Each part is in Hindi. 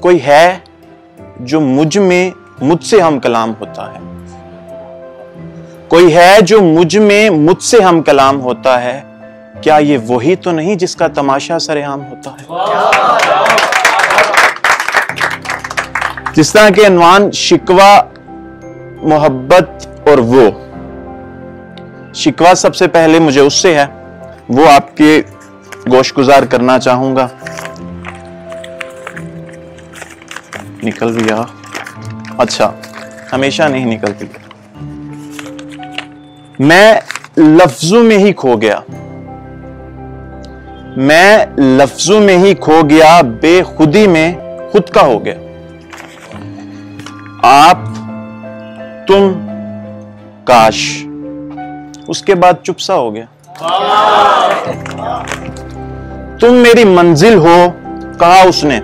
कोई है जो मुझसे हम कलाम होता है। कोई है जो मुझसे हम कलाम होता है। क्या ये वही तो नहीं जिसका तमाशा सरेआम होता है? जिस तरह के अनवान शिकवा, मोहब्बत और वो। शिकवा सबसे पहले मुझे उससे है, वो आपके गोशगुजार करना चाहूंगा। निकल गया? अच्छा, हमेशा नहीं निकलती। मैं लफ्जों में ही खो गया, मैं लफ्जों में ही खो गया, बेखुदी में खुद का हो गया। आप, तुम, काश, उसके बाद चुप सा हो गया। तुम मेरी मंजिल हो कहा उसने,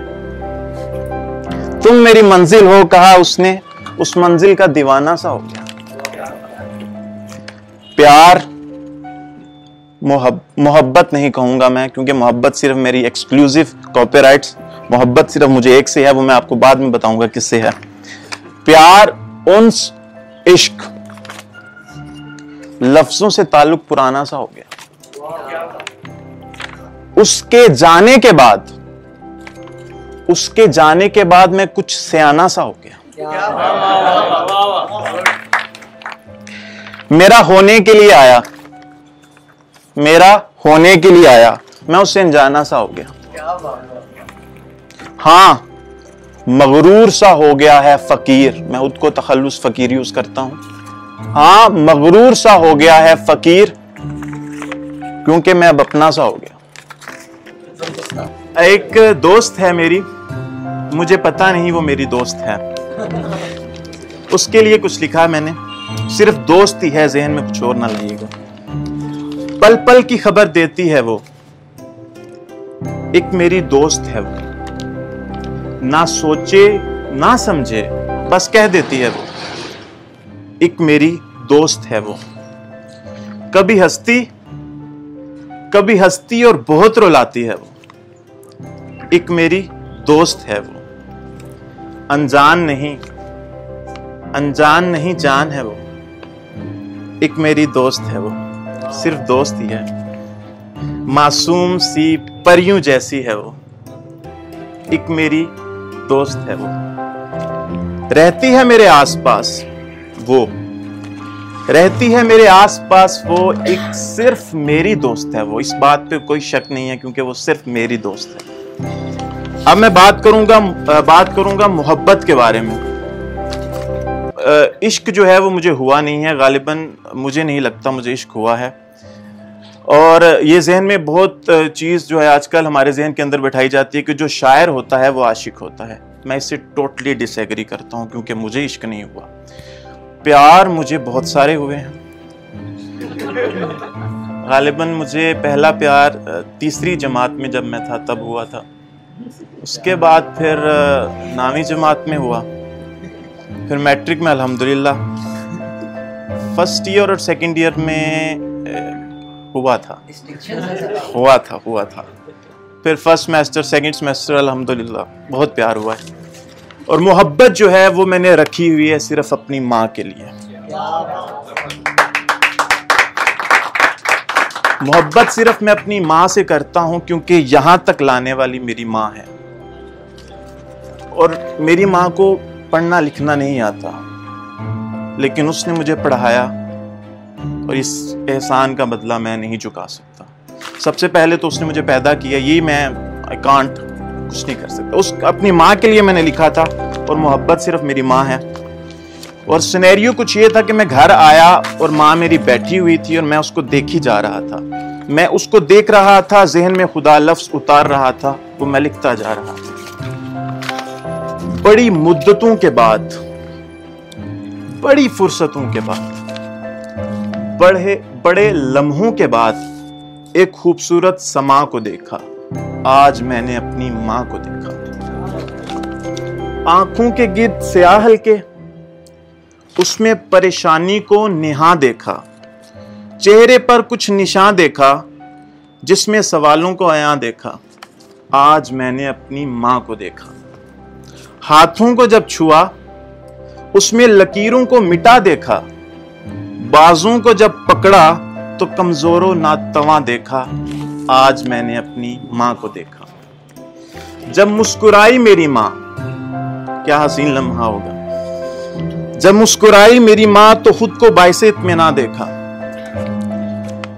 तुम मेरी मंजिल हो कहा उसने, उस मंजिल का दीवाना सा हो गया। प्यार, मोहब्बत नहीं कहूंगा मैं, क्योंकि मोहब्बत सिर्फ मेरी एक्सक्लूसिव कॉपीराइट्स, मोहब्बत सिर्फ मुझे एक से है, वो मैं आपको बाद में बताऊंगा किससे है। प्यार, उन्स, इश्क, लफ्जों से ताल्लुक पुराना सा हो गया। उसके जाने के बाद मैं कुछ सयाना सा हो गया। मेरा होने के लिए आया, मेरा होने के लिए आया, मैं उससे अनजाना सा हो गया। हाँ, मगरूर सा हो गया है फकीर, मैं खुद को तखल्लुस फकीर यूज करता हूं। हाँ, मगरूर सा हो गया है फकीर, क्योंकि मैं अब अपना सा हो गया। एक दोस्त है मेरी, मुझे पता नहीं वो मेरी दोस्त है। उसके लिए कुछ लिखा मैंने, सिर्फ दोस्त ही है, जहन में कुछ और ना लाइएगा। पल पल की खबर देती है वो, एक मेरी दोस्त है वो, ना सोचे ना समझे बस कह देती है वो, एक मेरी दोस्त है वो। कभी हंसती और बहुत रुलाती है वो, एक मेरी दोस्त है वो। अनजान नहीं जान है वो, एक मेरी दोस्त है वो, सिर्फ दोस्त ही है। मासूम सी परियों जैसी है वो, एक मेरी दोस्त है वो। रहती है मेरे आसपास वो, रहती है मेरे आसपास वो, एक सिर्फ मेरी दोस्त है वो। इस बात पे कोई शक नहीं है, क्योंकि वो सिर्फ मेरी दोस्त है। अब मैं बात करूंगा मोहब्बत के बारे में। इश्क जो है वो मुझे हुआ नहीं है, गालिबन मुझे नहीं लगता मुझे इश्क हुआ है। और ये जहन में बहुत चीज़ जो है आजकल हमारे जहन के अंदर बैठाई जाती है कि जो शायर होता है वो आशिक होता है। मैं इससे टोटली डिसएग्री करता हूँ, क्योंकि मुझे इश्क नहीं हुआ। प्यार मुझे बहुत सारे हुए हैं। गालिबन मुझे पहला प्यार तीसरी जमात में जब मैं था तब हुआ था, उसके बाद फिर 9वीं जमात में हुआ, फिर मैट्रिक में अल्हम्दुलिल्लाह, फर्स्ट ईयर और सेकंड ईयर में हुआ था। फिर फर्स्ट सेमेस्टर सेकंड सेमेस्टर अल्हम्दुलिल्लाह बहुत प्यार हुआ है। और मोहब्बत जो है वो मैंने रखी हुई है सिर्फ अपनी माँ के लिए। मोहब्बत सिर्फ मैं अपनी माँ से करता हूँ, क्योंकि यहां तक लाने वाली मेरी माँ है। और मेरी माँ को पढ़ना लिखना नहीं आता, लेकिन उसने मुझे पढ़ाया, और इस एहसान का बदला मैं नहीं चुका सकता। सबसे पहले तो उसने मुझे पैदा किया, ये मैं आई कांट कुछ नहीं कर सकता। उस अपनी माँ के लिए मैंने लिखा था, और मोहब्बत सिर्फ मेरी माँ है। और सिनेरियो कुछ ये था कि मैं घर आया और माँ मेरी बैठी हुई थी, और मैं उसको देख ही जा रहा था। मैं उसको देख रहा था, जहन में खुदा लफ्ज उतार रहा था, वो मैं लिखता जा रहा था। बड़ी मुद्दतों के बाद, बड़ी फुर्सतों के बाद, बड़े लम्हों के बाद एक खूबसूरत समा को देखा। आज मैंने अपनी माँ को देखा। आंखों के गिर्द स्याह हल्के, उसमें परेशानी को निहा देखा। चेहरे पर कुछ निशान देखा, जिसमें सवालों को आया देखा। आज मैंने अपनी माँ को देखा। हाथों को जब छुआ उसमें लकीरों को मिटा देखा, बाजों को जब पकड़ा तो कमजोरों नातवां देखा। आज मैंने अपनी मां को देखा। जब मुस्कुराई मेरी मां, क्या हसीन लम्हा होगा, जब मुस्कुराई मेरी मां तो खुद को बाइसे इत्मीनान देखा,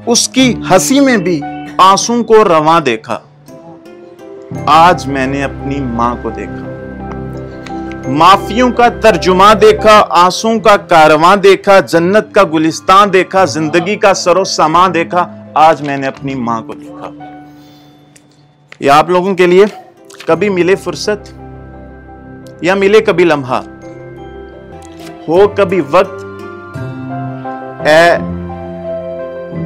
उसकी हंसी में भी आंसू को रवां देखा। आज मैंने अपनी मां को देखा। माफियों का तर्जुमा देखा, आंसू का कारवां देखा, जन्नत का गुलिस्तान देखा, जिंदगी का सरो समा देखा। आज मैंने अपनी मां को देखा। ये आप लोगों के लिए, कभी मिले फुर्सत या मिले कभी लम्हा, हो कभी वक्त ए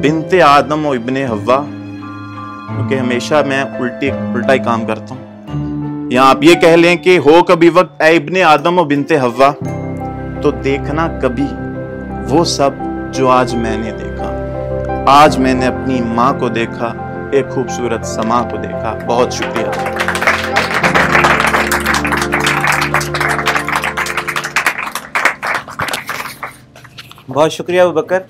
बिनते आदम और इब्ने हव्वा, क्योंकि हमेशा मैं उल्टा ही काम करता हूं। या आप ये कह लें कि हो कभी वक्त ए इब्ने आदम और बिनते हव्वा, तो देखना कभी वो सब जो आज मैंने देखा। आज मैंने अपनी मां को देखा, एक खूबसूरत समा को देखा। बहुत शुक्रिया। बहुत शुक्रिया अबू बकर।